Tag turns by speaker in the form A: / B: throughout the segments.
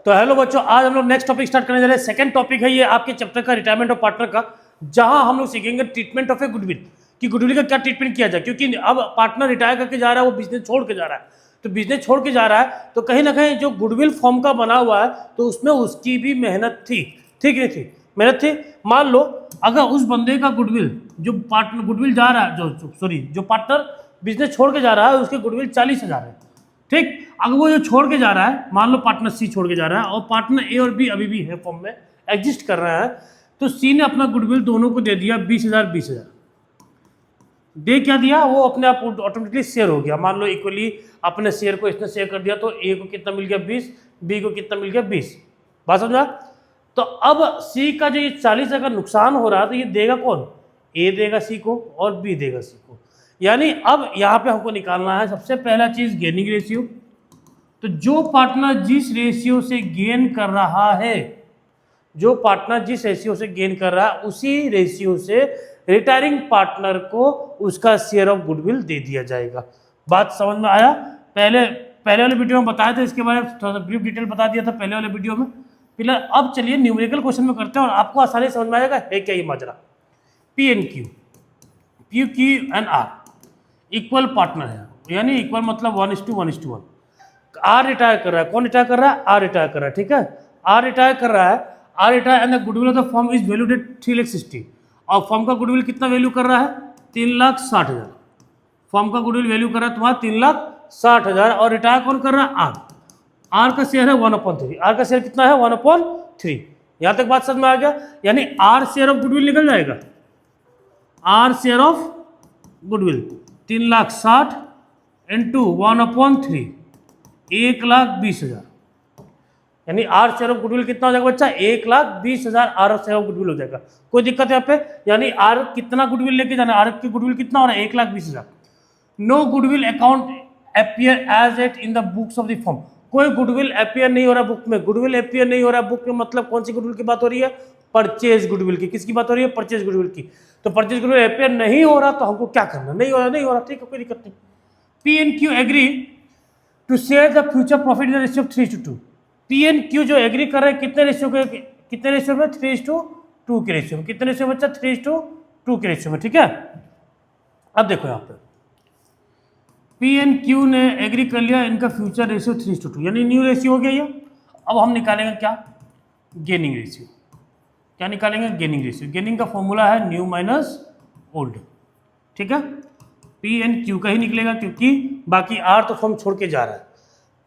A: तो हेलो बच्चों, आज हम लोग नेक्स्ट टॉपिक स्टार्ट करने जा रहे हैं। सेकंड टॉपिक है ये आपके चैप्टर का रिटायरमेंट ऑफ पार्टनर का, जहां हम लोग सीखेंगे ट्रीटमेंट ऑफ ए गुडविल कि गुडविल का क्या ट्रीटमेंट किया जाए। क्योंकि अब पार्टनर रिटायर करके जा रहा है, वो बिजनेस छोड़ के जा रहा है, तो बिजनेस छोड़ के जा रहा है तो कहीं ना कहीं जो गुडविल फॉर्म का बना हुआ है तो उसमें उसकी भी मेहनत थी, ठीक नहीं थी, मेहनत थी। मान लो अगर उस बंदे का गुडविल, जो पार्टनर गुडविल जा रहा है, जो पार्टनर बिजनेस छोड़ के जा रहा है, उसके गुडविल 40,000 है, ठीक। अगर वो जो छोड़ के जा रहा है, मान लो पार्टनर सी छोड़ के जा रहा है और पार्टनर ए और बी अभी भी है फॉर्म में एग्जिस्ट कर रहा है, तो सी ने अपना गुडविल दोनों को दे दिया 20,000 दे क्या दिया, वो अपने आप ऑटोमेटिकली शेयर हो गया। मान लो इक्वली अपने शेयर को इसने शेयर कर दिया, तो ए को कितना मिल गया 20, बी को कितना मिल गया 20। बात समझा। तो अब सी का जो ये 40 का नुकसान हो रहा है, तो ये देगा कौन, ए देगा सी को और बी देगा सी को। यानी अब यहाँ पे हमको निकालना है सबसे पहला चीज गेनिंग रेशियो। तो जो पार्टनर जिस रेशियो से गेन कर रहा है, जो पार्टनर जिस रेशियो से गेन कर रहा है, उसी रेशियो से रिटायरिंग पार्टनर को उसका शेयर ऑफ गुडविल दे दिया जाएगा। बात समझ में आया। पहले वाले वीडियो में बताया था, इसके बारे में थोड़ा सा ब्रीफ डिटेल बता दिया था पहले वाले वीडियो में। फिलहाल अब चलिए न्यूमेरिकल क्वेश्चन में करते हैं और आपको आसानी से समझ में आएगा है क्या ये माजरा। P N Q and R equal partner है, यानी इक्वल मतलब 1:1:1। आर रिटायर कर रहा है, कौन रिटायर कर रहा है, आर रिटायर कर रहा है, ठीक है। आर रिटायर कर रहा है, R retire and the goodwill of the firm is valued at 3,60,000। और फर्म का गुडविल कितना वैल्यू कर रहा है, 3,60,000। फर्म का गुडविल वैल्यू कर रहा है तुम्हारा 3,60,000 और रिटायर कौन कर रहा है, आर। आर का शेयर है 1/3। आर का शेयर कितना है 1/3। यहां तक बात समझ में आ गया। यानी आर शेयर ऑफ गुडविल निकल जाएगा, R share of goodwill 3,60,000 into 1/3, 1,20,000। यानी आर शेयर ऑफ गुडविल कितना हो जाएगा बच्चा, 1,20,000 आर शेयर ऑफ गुडविल हो जाएगा। कोई दिक्कत है यहाँ पे। यानी आर कितना गुडविल लेके जाना, आर की गुडविल कितना हो रहा है 1,20,000। No goodwill account appear as it in the books of the firm. कोई गुडविल अपीयर नहीं हो रहा बुक में। गुडविल अपीयर नहीं हो रहा बुक में मतलब कौन सी गुडविल की बात हो रही है, परचेज गुडविल की। किसकी बात हो रही है, परचेज गुडविल की। तो परचेज गुडविल अपीयर नहीं हो रहा तो हमको क्या करना, नहीं हो रहा, ठीक है, कोई दिक्कत नहीं। P N Q agree to share the future profit in the ratio of 3:2। P N Q जो एग्री कर रहे हैं कितने रेशियो में, 3:2 के रेशियो में। कितने रेशियो में बच्चा, 3:2 के रेशियो में, ठीक है। अब देखो यहाँ पे पी एन क्यू ने एग्री कर लिया, इनका फ्यूचर रेशियो 3:2, यानी न्यू रेशियो हो गया ये। अब हम निकालेंगे क्या, गेनिंग रेशियो। क्या निकालेंगे, गेनिंग रेशियो। गेनिंग का फॉर्मूला है न्यू माइनस ओल्ड, ठीक है। पी एन क्यू का ही निकलेगा क्योंकि बाकी आर तो फॉर्म छोड़ के जा रहा है।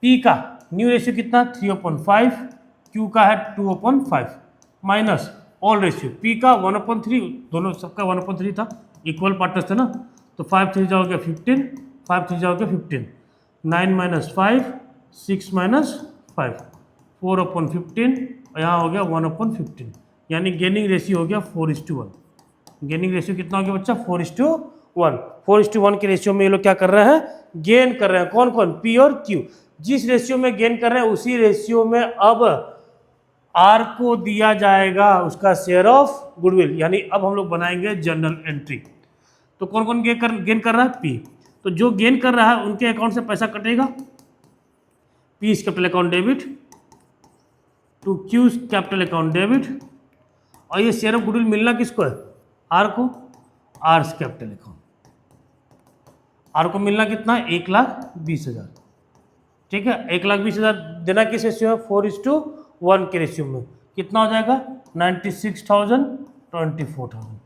A: पी का न्यू रेशियो कितना 3/5, क्यू का है 2/5 माइनस ओल्ड रेशियो पी का 1/3, दोनों सबका 1/3 था, इक्वल पार्टनर्स थे ना। तो 5 3 जाओगे 15, 5 3 जाओगे 15, 9 - 5, 6 - 5, 4/15 और यहाँ हो गया 1/15। यानी गेनिंग रेशियो हो गया 4:1। गेनिंग रेशियो कितना हो गया बच्चा, 4:1। 4:1 के रेशियो में ये लोग क्या कर रहे हैं, गेन कर रहे हैं। कौन कौन, पी और क्यू। जिस रेशियो में गेन कर रहे हैं उसी रेशियो में अब आर को दिया जाएगा उसका शेयर ऑफ गुडविल। यानी अब हम लोग बनाएंगे जनरल एंट्री। तो कौन कौन गेन कर रहा है, पी। तो जो गेन कर रहा है उनके अकाउंट से पैसा कटेगा, P capital account debit to Q capital account debit. और ये शेयर ऑफ गुडविल मिलना किसको है, आर को, आर कैपिटल अकाउंट। आर को मिलना कितना है 1,20,000, ठीक है। 1,20,000 देना किस रेशियो है, 4:1 के रेशियो में। कितना हो जाएगा 96,000, 24,000।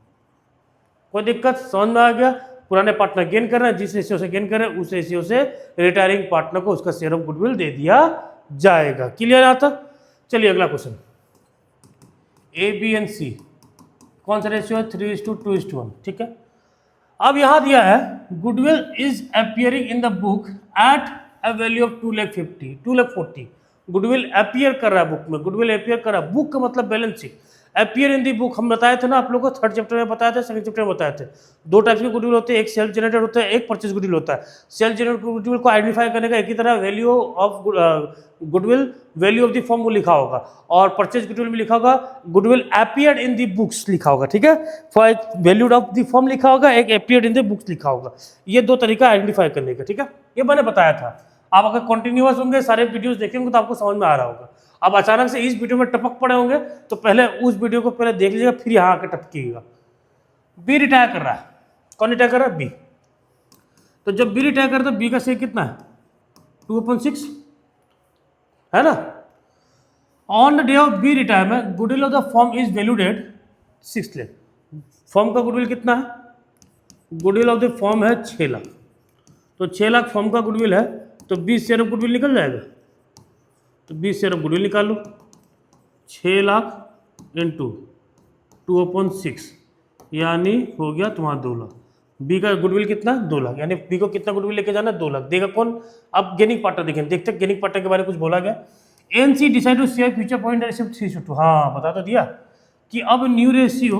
A: कोई दिक्कत, समझ में आ गया। पुराने पार्टनर गेन कर रहे हैं, जिस रेशियो से गेन कर रहे हैं उस रेशियो से रिटायरिंग पार्टनर को उसका शेयर ऑफ गुडविल दे दिया जाएगा। क्लियर यहाँ तक। चलिए अगला क्वेश्चन, ए बी एंड सी कौन सा रेशियो है, 3:2:1, ठीक है। अब यहां दिया है goodwill is appearing in the book at a value of 2,40,000। Goodwill appear कर रहा है बुक में, गुडविल अपीयर कर रहा है। बुक का मतलब balance sheet, appear in the book हम बताए थे ना आप लोगों को, 3rd चैप्टर में बताया था, 2nd चैप्टर में बताए थे। दो टाइप्स के गुडविल होते हैं, एक सेल्फ जनरेटेड होता है, एक परचेज गुडविल होता है। सेल्फ जनरेटेड गुडविल को आइडेंटिफाई करने का एक ही तरह value of goodwill, value of the firm वो लिखा होगा, और परचेज गुडविल में लिखा होगा goodwill appeared in the books लिखा होगा, ठीक है। For value of the firm लिखा होगा, एक अपीयर्ड इन द बुक्स लिखा होगा। ये दो तरीका आइडेंटिफाई करने का, ठीक है। ये मैंने बताया था। आप अगर कंटिन्यूअस होंगे, सारे वीडियोस देखेंगे तो आपको समझ में आ रहा होगा। अब अचानक से इस वीडियो में टपक पड़े होंगे तो पहले उस वीडियो को पहले देख लीजिएगा, फिर यहाँ आके टपकिएगा। बी रिटायर कर रहा है, कौन रिटायर कर रहा है? बी। तो जब बी रिटायर करता है बी का शेयर कितना है? 2/6 है ना। On the day of B retirement goodwill of the firm is valued at 6 lakh. Firm का गुडविल कितना है? गुडविल ऑफ द फर्म है 6 लाख। तो 6 लाख फर्म का गुडविल है, तो 20 शेयर ऑफ गुडविल निकल जाएगा। तो 20 शेयर ऑफ गुडविल निकाल लो, 6 लाख इंटू 2/6 यानी हो गया तुम्हारा 2 लाख। बी का गुडविल कितना? 2 लाख। यानी बी को कितना गुडविल लेके जाना है? 2 लाख। देगा कौन? अब गेनिंग पार्टनर देखें, देखते हैं गेनिंग पार्टनर के बारे में कुछ बोला गया। And C decide to share future point ratio 3:2। हाँ बता तो दिया कि अब न्यू रेशियो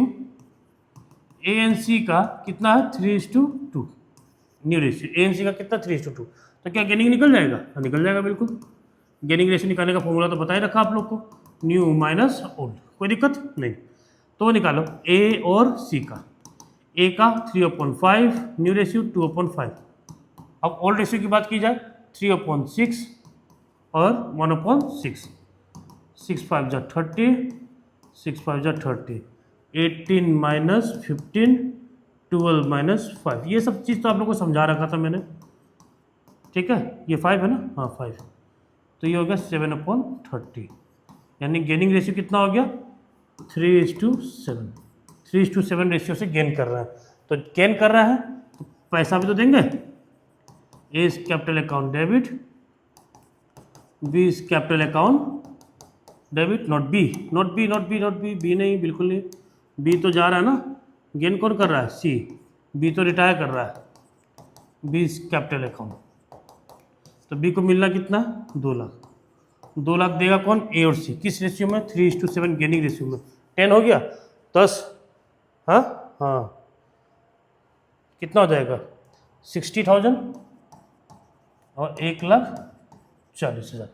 A: एएनसी का कितना है? 3:2। न्यू रेशियो एएनसी का कितना? 3:2। तो क्या गेनिंग निकल जाएगा? निकल जाएगा बिल्कुल। गेनिंग रेशियो निकालने का फॉर्मूला तो बता ही रखा आप लोग को, न्यू माइनस ओल्ड। कोई दिक्कत नहीं। तो निकालो ए और सी का। ए का 3/5, न्यू रेशियो 2/5। अब ओल्ड रेशियो की बात की जाए 3/6 और 1/6। 6×5 = 30, 6×5 = 30, 18 माइनस 15, 12 - 5। ये सब चीज़ तो आप लोग को समझा रखा था मैंने, ठीक है। ये 5 है ना, हाँ 5। तो ये हो गया 7/30। यानी गेनिंग रेशियो कितना हो गया? 3:7। 3:7 रेशियो से गेन कर रहा है। तो गेन कर रहा है तो पैसा भी तो देंगे। A is capital account debit, B is capital account debit, not B, not B, not B, not B, B नहीं, बिल्कुल नहीं। बी तो जा रहा है ना, गेन कौन कर रहा है? सी। बी तो रिटायर कर रहा है, बी इज कैपिटल अकाउंट। तो बी को मिलना कितना? 2 लाख। 2 लाख देगा कौन? ए और सी। किस रेशियो में? 3:7 गेनिंग रेशियो में। 10 हो गया, 10, हाँ हाँ, कितना हो जाएगा? 60,000 और 1,40,000।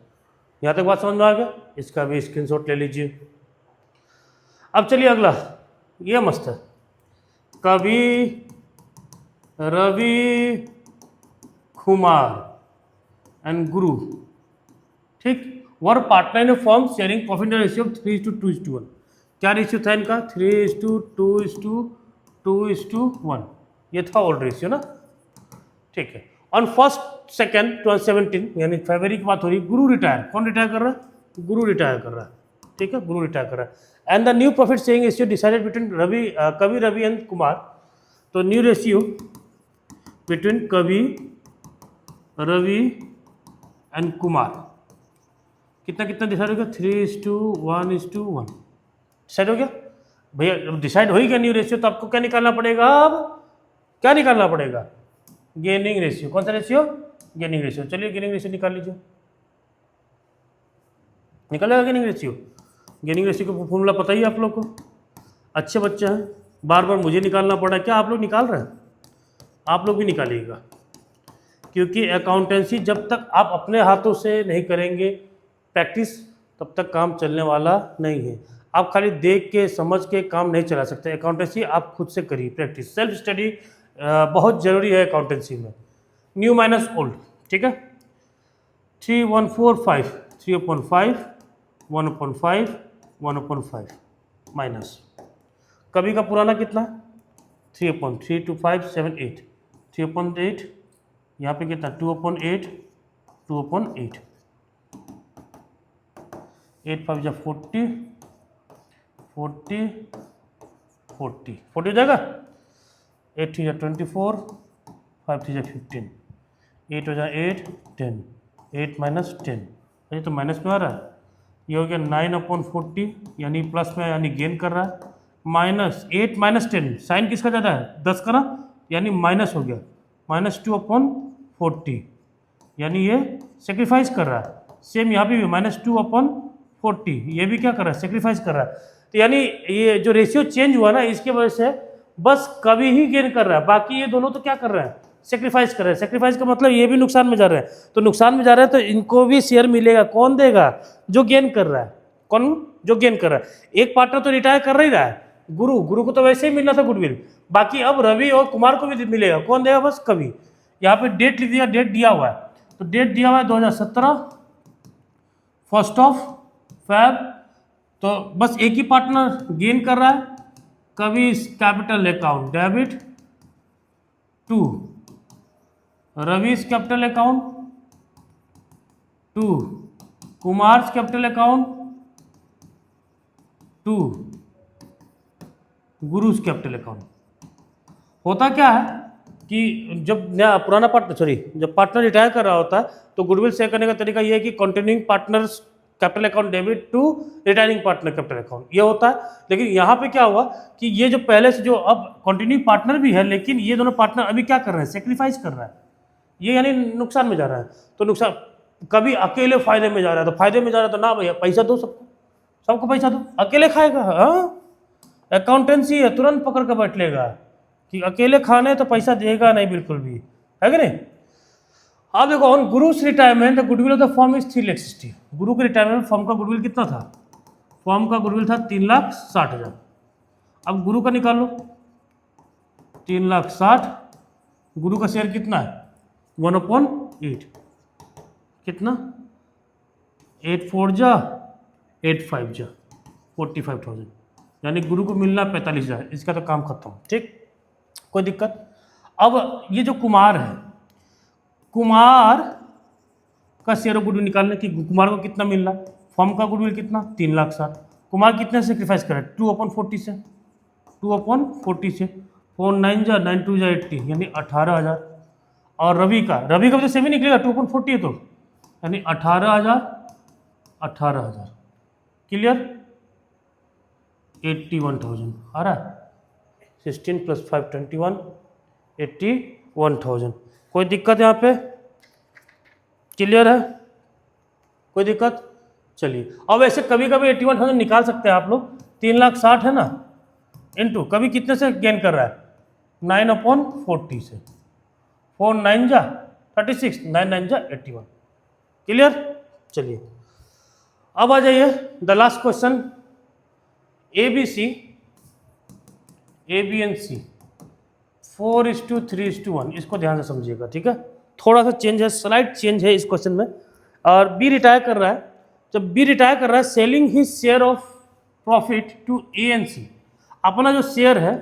A: यहाँ तक बात समझ में आ गया? इसका भी स्क्रीनशॉट ले लीजिए। अब चलिए अगला, ये मस्त है। कवि रवि कुमार एंड गुरु, ठीक, were partner in firm sharing profit ratio 3:2:1। क्या रेशियो था इनका? 3:2:1। ये था ओल्ड रेशियो ना, ठीक है। ऑन 1 सेकेंड 2017 यानी फरवरी की बात हो रही, गुरु रिटायर। कौन रिटायर कर रहा है? गुरु रिटायर कर रहा है, ठीक है, गुरु रिटायर कर रहा है। And the new profit sharing ratio decided between कवि रवि एंड कुमार। तो न्यू रेशियो बिटवीन कवि रवि एंड कुमार कितना कितना डिसाइड हो गया? 3:1:1 डिसाइड हो गया भैया। डिसाइड हो ही गया न्यू रेशियो, तो आपको क्या निकालना पड़ेगा? अब क्या निकालना पड़ेगा? Gaining ratio. कौन सा रेशियो? Gaining ratio. चलिए गेनिंग रेशियो निकाल लीजिए, निकल जाएगा गेनिंग रेशियो। गेनिंग रेशियो का फॉर्मूला पता ही आप लोग को, अच्छे बच्चे हैं, बार बार मुझे निकालना पड़ा। क्या आप लोग निकाल रहे हैं? आप लोग भी निकालिएगा, क्योंकि अकाउंटेंसी जब तक आप अपने हाथों से नहीं करेंगे प्रैक्टिस, तब तक काम चलने वाला नहीं है। आप खाली देख के समझ के काम नहीं चला सकते। अकाउंटेंसी आप खुद से करिए, प्रैक्टिस, सेल्फ स्टडी बहुत ज़रूरी है अकाउंटेंसी में। न्यू माइनस ओल्ड, ठीक है। 3:1:4:5, 3/5, 1/5, 1/5 माइनस। कभी का पुराना कितना? 3/3 7 8, 3/8, यहाँ पे कितना? 2/8, 2/8, 8×5 = 40, 40, 40 हो जाएगा। 8×3 = 24, 5×3 = 15, 8 हो जाए 8, 10, 8 - 10, ये तो माइनस में आ रहा है। ये हो गया 9/40, यानी प्लस में, यानी गेन कर रहा है। माइनस 8 - 10, साइन किसका ज़्यादा है? 10 का ना, यानी माइनस हो गया, -2/40, यानी ये सेक्रीफाइस कर रहा है। सेम यहाँ पे भी -2/40, ये भी क्या कर रहा है? सेक्रीफाइस कर रहा है। तो यानी ये जो रेशियो चेंज हुआ ना, इसके वजह से बस कभी ही गेन कर रहा है, बाकी ये दोनों तो क्या कर रहे हैं? सेक्रीफाइस कर रहे हैं। सेक्रीफाइस का मतलब ये भी नुकसान में जा रहे हैं, तो नुकसान में जा रहे हैं तो इनको भी शेयर मिलेगा। कौन देगा? जो गेन कर रहा है। कौन? जो गेन कर रहा है। एक पार्टनर तो रिटायर कर ही रहा है, गुरु को तो वैसे ही मिलना था गुडविल, बाकी अब रवि और कुमार को भी मिलेगा। कौन देगा? बस कवि। यहाँ पे डेट लिख दिया, डेट दिया हुआ है, तो डेट दिया हुआ है 2017, 1 फैब, तो बस एक ही पार्टनर गेन कर रहा है, कभी capital account debit to Ravi's capital account to Kumar's capital account to Guru's capital account. होता क्या है कि जब नया पुराना पार्टनर जब पार्टनर रिटायर कर रहा होता है तो गुडविल शेयर करने का तरीका ये है कि continuing partners capital account debit to retiring partner capital account, ये होता है। लेकिन यहाँ पे क्या हुआ कि ये जो पहले से जो अब कंटिन्यूइंग पार्टनर भी है, लेकिन ये दोनों पार्टनर अभी क्या कर रहे हैं, सेक्रीफाइस कर रहा है, ये यानी नुकसान में जा रहा है। तो नुकसान, कभी अकेले फायदे में जा रहा है, तो फायदे में जा रहा है तो ना भैया पैसा दो सबको, सबको पैसा दो, अकेले खाएगा? हाँ, अकाउंटेंसी है, तुरंत पकड़ कर बैठ लेगा कि अकेले खाने तो पैसा देगा नहीं बिल्कुल भी, है कि नहीं। अब देखो on Guru's retirement the goodwill of the firm is 3,60,000। गुरु के रिटायरमेंट में फर्म का गुडविल कितना था? फर्म का गुडविल था 3,60,000। अब गुरु का निकाल लो, 3,60,000, गुरु का शेयर कितना है? 1/8, कितना? 8 4 जा 8 5 जा 45,000, यानी गुरु को मिलना 45,000। इसका तो काम खत्म, ठीक, कोई दिक्कत। अब ये जो कुमार है, कुमार का शेयर ऑफ गुडविल निकालने की, कुमार को कितना मिलना? फर्म का गुडविल कितना? 3,60,000। कुमार कितने सेक्रीफाइस करे? 2/40 से, 2/40 से 4 9 जा 9 2 जा 80, यानी 18,000। और रवि का भी तो सेम ही निकलेगा, 2/40 है तो, यानी 18,000 18,000, क्लियर। 81,000 आ रहा है, 16 + 5 21, 81,000। कोई दिक्कत यहाँ पे? क्लियर है, कोई दिक्कत? चलिए, अब ऐसे कभी कभी 81,000 निकाल सकते हैं आप लोग। 3,60,000 है ना, इनटू कभी कितने से गेन कर रहा है? 9/40 से, 4 9 जा 36, 9 9 जा 81, क्लियर। चलिए अब आ जाइए the last question, ABC, A B and C 4:3:1, इसको ध्यान से समझिएगा, ठीक है। थोड़ा सा चेंज है, स्लाइड चेंज है इस क्वेश्चन में। और बी रिटायर कर रहा है, जब बी रिटायर कर रहा है, selling his share of profit to A and C, अपना जो शेयर है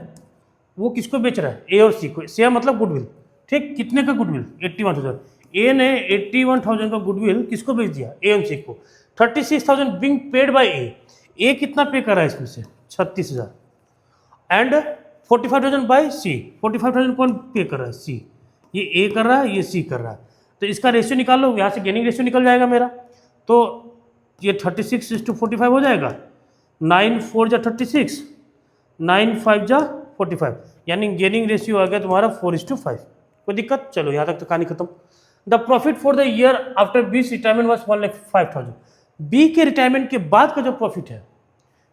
A: वो किसको बेच रहा है? ए और सी को। शेयर मतलब गुडविल, ठीक, कितने का गुडविल? 81,000। ए ने 81,000 का गुडविल किसको बेच दिया? ए एंड सी को। 36,000 बिंग पेड बाय ए कितना पे कर रहा है इसमें से? 36,000, एंड 45,000 बाय सी। 45,000 कौन पे कर रहा है? सी। ये ए कर रहा है, ये सी कर रहा है, तो इसका रेशियो निकाल लो, यहाँ से गेनिंग रेशियो निकल जाएगा मेरा। तो ये 36:45 हो जाएगा, 9 4 जा 36, 9 5 जा 45, यानी गेनिंग रेशियो आ गया तुम्हारा 4:5। कोई दिक्कत? चलो यहाँ तक तो कहानी खत्म। The profit for the year after B's retirement was 1,05,000। B के रिटायरमेंट के बाद का जो प्रॉफिट है,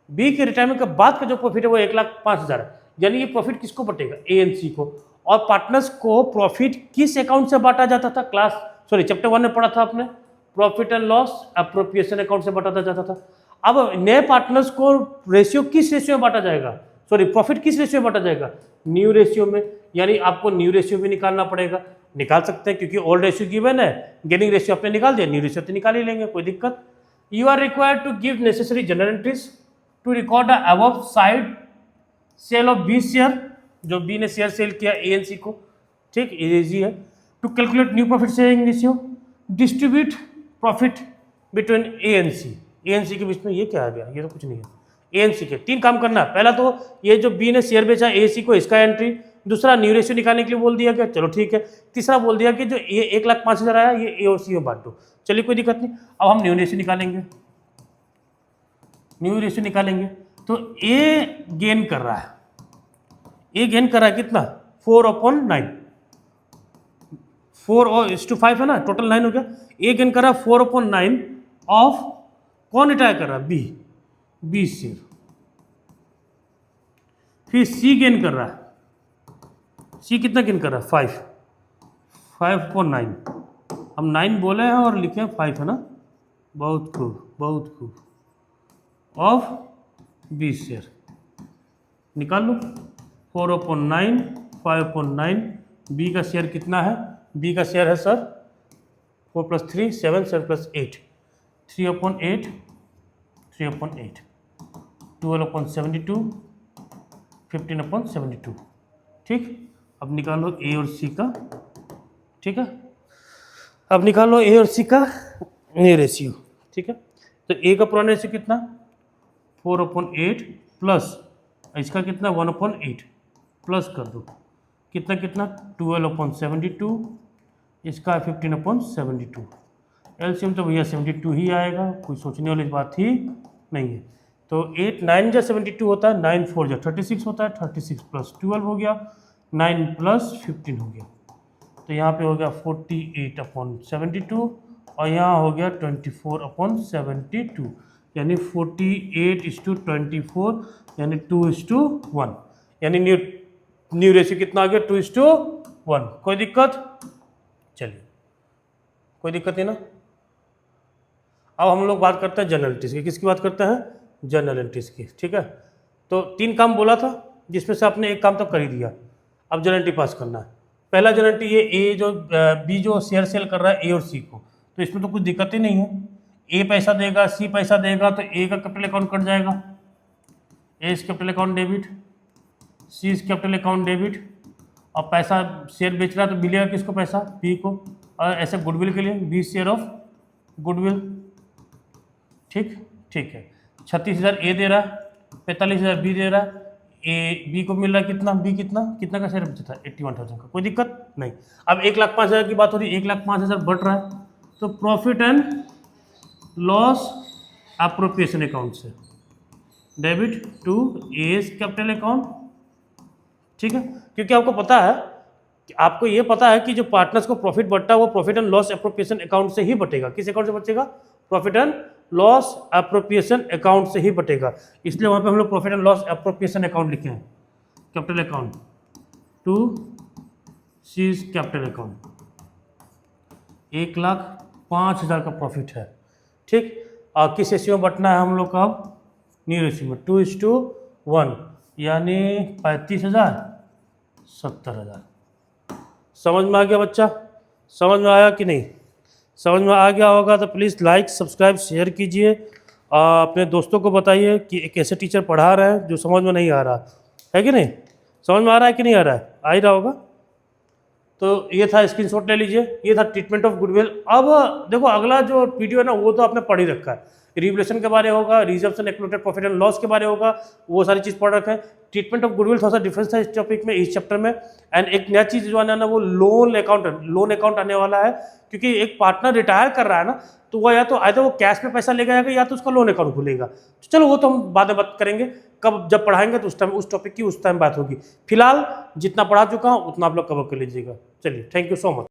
A: बी के रिटायरमेंट के बाद का जो प्रॉफिट है वो 1,05,000 है, यानी ये प्रॉफिट किसको बटेगा? ए एंड सी को। और पार्टनर्स को प्रॉफिट किस अकाउंट से बांटा जाता था? चैप्टर 1 में पढ़ा था आपने, profit and loss appropriation account से बांटा जाता था। अब नए पार्टनर्स को रेशियो किस रेशियो में बांटा जाएगा? प्रॉफिट किस रेशियो में बांटा जाएगा? न्यू रेशियो में, यानी आपको न्यू रेशियो भी निकालना पड़ेगा। निकाल सकते हैं क्योंकि ओल्ड रेशियो गिवन है, गेनिंग रेशियो आपने निकाल दिया, न्यू रेशियो तो निकाल ही लेंगे, कोई दिक्कत। You are required to give necessary journal entries to record the above said sale of B share, जो बी ने शेयर सेल किया ए एन सी को, ठीक, इजी है। To calculate new profit sharing ratio, distribute profit between A and C. A and C के बीच में ये क्या आ गया? ये तो कुछ नहीं है। ए एन सी के 3 काम करना है। पहला तो ये जो बी ने शेयर बेचा ए सी को, इसका एंट्री। दूसरा न्यू रेशियो निकालने के लिए बोल दिया गया, चलो ठीक है। तीसरा बोल दिया कि जो ये 1,05,000 आया ये ए और सी में बांट दो, चलिए कोई दिक्कत नहीं। अब हम न्यू रेशियो निकालेंगे, न्यू रेशियो निकालेंगे तो ए गेन कर रहा है, ए गेन कर रहा है कितना? 4/9, 4:5 है ना, टोटल 9 हो गया। ए गेन कर रहा है 4/9 ऑफ, कौन रिटायर कर रहा है? B share. फिर सी गेन कर रहा है, सी कितना गेन कर रहा है? 5/9। हम 9 बोले हैं और लिखे हैं 5 है ना, बहुत खूब बहुत खूब। ऑफ बी शेयर निकाल लो, 4/9 5/9। बी का शेयर कितना है? बी का शेयर है सर 4 + 3 7 7 + 8, 3/8 3/8, 12/72, 15/72। ठीक, अब निकालो ए और सी का। ठीक है, अब निकालो ए और सी का न्यू रेशियो। ठीक है, तो ए का पुराना रेशियो कितना 4/8 प्लस इसका कितना 1/8 प्लस कर दो कितना कितना 12/72, इसका 15/72। एलसीएम तो भैया 72 ही आएगा, कोई सोचने वाली बात ही नहीं है। तो 8 9 जा 72 होता है, 9 4 जा 36 होता है, 36 प्लस 12 हो गया, 9 प्लस 15 हो गया। तो यहाँ पे हो गया 48/72 और यहाँ हो गया 24/72, यानी 48:24 यानी 2:1, यानी न्यू रेशियो कितना आ गया 2:1। कोई दिक्कत? चलिए, कोई दिक्कत नहीं ना। अब हम लोग बात करते हैं जनरल एंट्रीज की। किसकी बात करते हैं? जनरल एंट्रीज की। ठीक है, तो 3 काम बोला था जिसमें से आपने एक काम तो कर ही दिया। अब जनरल एंट्री पास करना है। पहला जनरल एंट्री ये ए जो बी जो शेयर सेल कर रहा है ए और सी को, तो इसमें तो कुछ दिक्कत ही नहीं है। ए पैसा देगा, सी पैसा देगा, तो ए का कैपिटल अकाउंट कट जाएगा, A is capital account debit, C is capital account debit. और पैसा शेयर बेच रहा है तो मिलेगा किसको पैसा? बी को। और ऐसे गुडविल के लिए बी शेयर ऑफ गुडविल। ठीक है, 36,000 ए दे रहा है, 45,000 बी दे रहा है, ए बी को मिल रहा है कितना? बी कितना का शेयर बचा था? 81,000 का। कोई दिक्कत नहीं। अब 1,05,000 की बात हो रही है, 1,05,000 बढ़ रहा है, तो profit and loss appropriation account से debit to A's capital account. ठीक है, क्योंकि आपको ये पता है कि जो पार्टनर्स को प्रॉफिट बढ़ता है वो profit and loss appropriation account से ही बटेगा। किस अकाउंट से बचेगा? Profit and loss appropriation account से ही बटेगा। इसलिए वहाँ पे हम लोग profit and loss appropriation account लिखे हैं, capital account to C's capital account. 1,05,000 का प्रॉफिट है। ठीक, और किस रेशियो में बटना है हम लोग का? अब न्यू रेशियो में 2:1, यानी 35,000 70,000। समझ में आ गया बच्चा? समझ में आया कि नहीं? समझ में आ गया होगा तो प्लीज़ लाइक सब्सक्राइब शेयर कीजिए। अपने दोस्तों को बताइए कि एक ऐसे टीचर पढ़ा रहे हैं जो समझ में नहीं आ रहा है कि नहीं? समझ में आ रहा है कि नहीं आ रहा है? आ ही रहा होगा। तो ये था, स्क्रीनशॉट ले लीजिए। ये था ट्रीटमेंट ऑफ गुडविल। अब देखो अगला जो वीडियो है ना वो तो आपने पढ़ ही रखा है, रिवैल्यूएशन के बारे होगा, reservation excluded profit and loss के बारे होगा, वो सारी चीज़ पढ़ रखा है। ट्रीटमेंट ऑफ गुडविल थोड़ा सा डिफरेंस था इस टॉपिक में, इस चैप्टर में। एंड एक नया चीज़ जो आना है ना वो लोन अकाउंट आने वाला है, क्योंकि एक पार्टनर रिटायर कर रहा है ना, तो वह या तो आइदर वो कैश में पैसा लेगा या तो उसका लोन अकाउंट खुलेगा। तो चलो वो तो हम बाद में बात करेंगे, कब जब पढ़ाएंगे तो उस टाइम उस टॉपिक की उस टाइम बात होगी। फिलहाल जितना पढ़ा चुका हूँ उतना आप लोग कवर कर लीजिएगा। चलिए, थैंक यू सो मच।